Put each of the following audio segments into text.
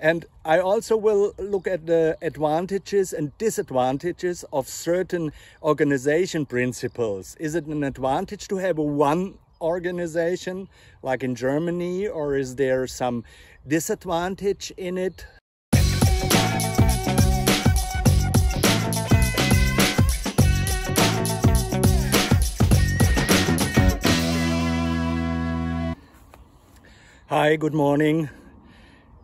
And I also will look at the advantages and disadvantages of certain organization principles. Is it an advantage to have one organization like in Germany, or is there some disadvantage in it? Hi, good morning.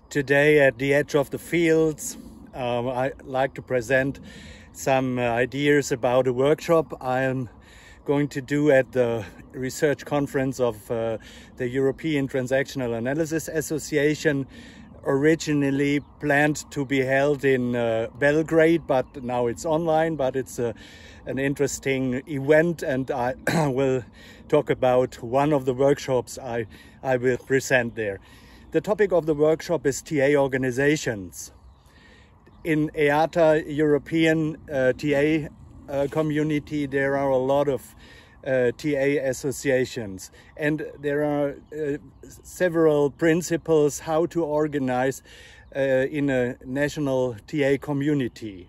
Today at the edge of the fields, I'd like to present some ideas about a workshop I am going to do at the research conference of the European Transactional Analysis Association, originally planned to be held in Belgrade, but now it's online. But it's an interesting event, and I will talk about one of the workshops I will present there. The topic of the workshop is TA organizations. In EATA, European TA community, there are a lot of TA associations, and there are several principles how to organize in a national TA community.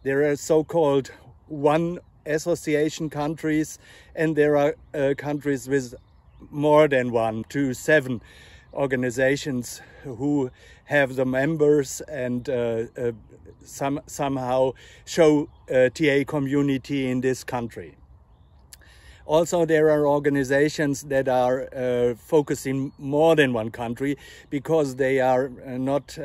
There are so-called one association countries, and there are countries with more than 1 to 7 organizations who have the members and somehow show TA community in this country. Also, there are organizations that are focused in more than one country because they are not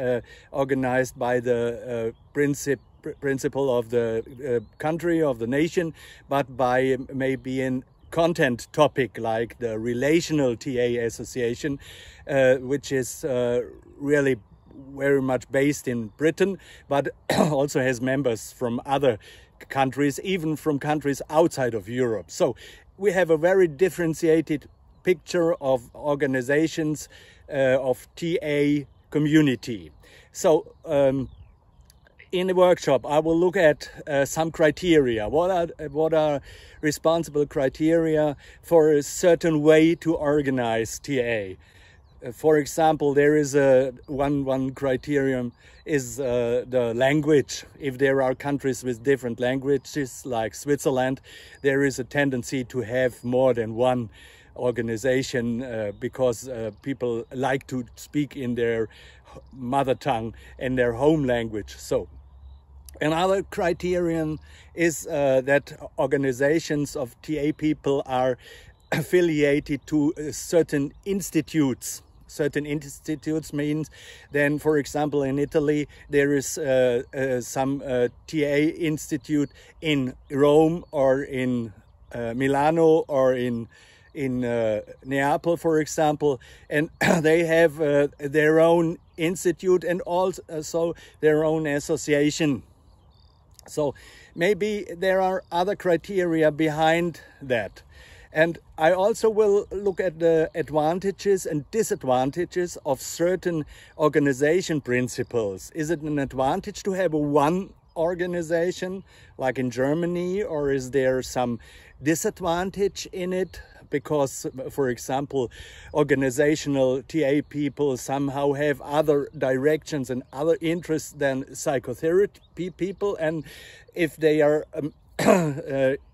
organized by the principle of the country, of the nation, but by maybe an content topic like the Relational TA Association, which is really very much based in Britain, but also has members from other countries, even from countries outside of Europe. So we have a very differentiated picture of organizations of TA community. So in the workshop, I will look at some criteria. What are responsible criteria for a certain way to organize TA? For example, there is one criterion is the language. If there are countries with different languages, like Switzerland, there is a tendency to have more than one organization because people like to speak in their mother tongue and their home language. So another criterion is that organizations of TA people are affiliated to certain institutes. Certain institutes means then, for example, in Italy, there is some TA institute in Rome or in Milano or in Neapel, for example, and they have their own institute and also their own association. So maybe there are other criteria behind that. And I also will look at the advantages and disadvantages of certain organization principles. Is it an advantage to have one organization like in Germany, or is there some disadvantage in it? Because, for example, organizational TA people somehow have other directions and other interests than psychotherapy people, and if they are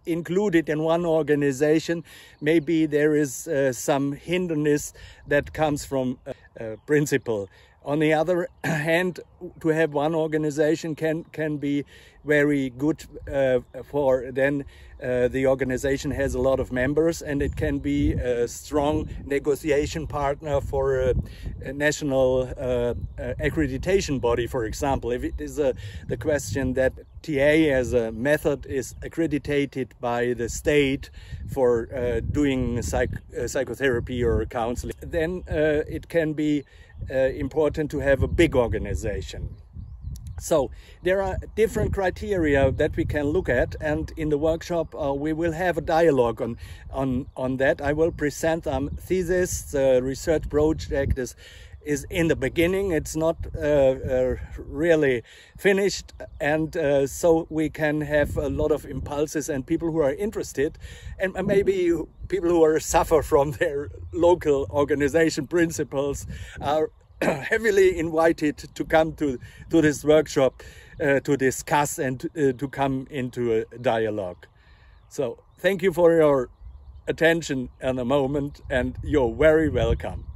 included in one organization, maybe there is some hindrance that comes from principle. On the other hand, to have one organization can be very good for then the organization has a lot of members, and it can be a strong negotiation partner for a national accreditation body, for example. If it is the question that TA as a method is accredited by the state for doing psychotherapy or counseling, then it can be important to have a big organization. So there are different criteria that we can look at, and in the workshop we will have a dialogue on that. I will present thesis. The research project is in the beginning. It's not really finished, and so we can have a lot of impulses, and people who are interested, and maybe people who suffer from their local organization principles are heavily invited to come to this workshop to discuss and to come into a dialogue. So thank you for your attention in a moment, and you're very welcome.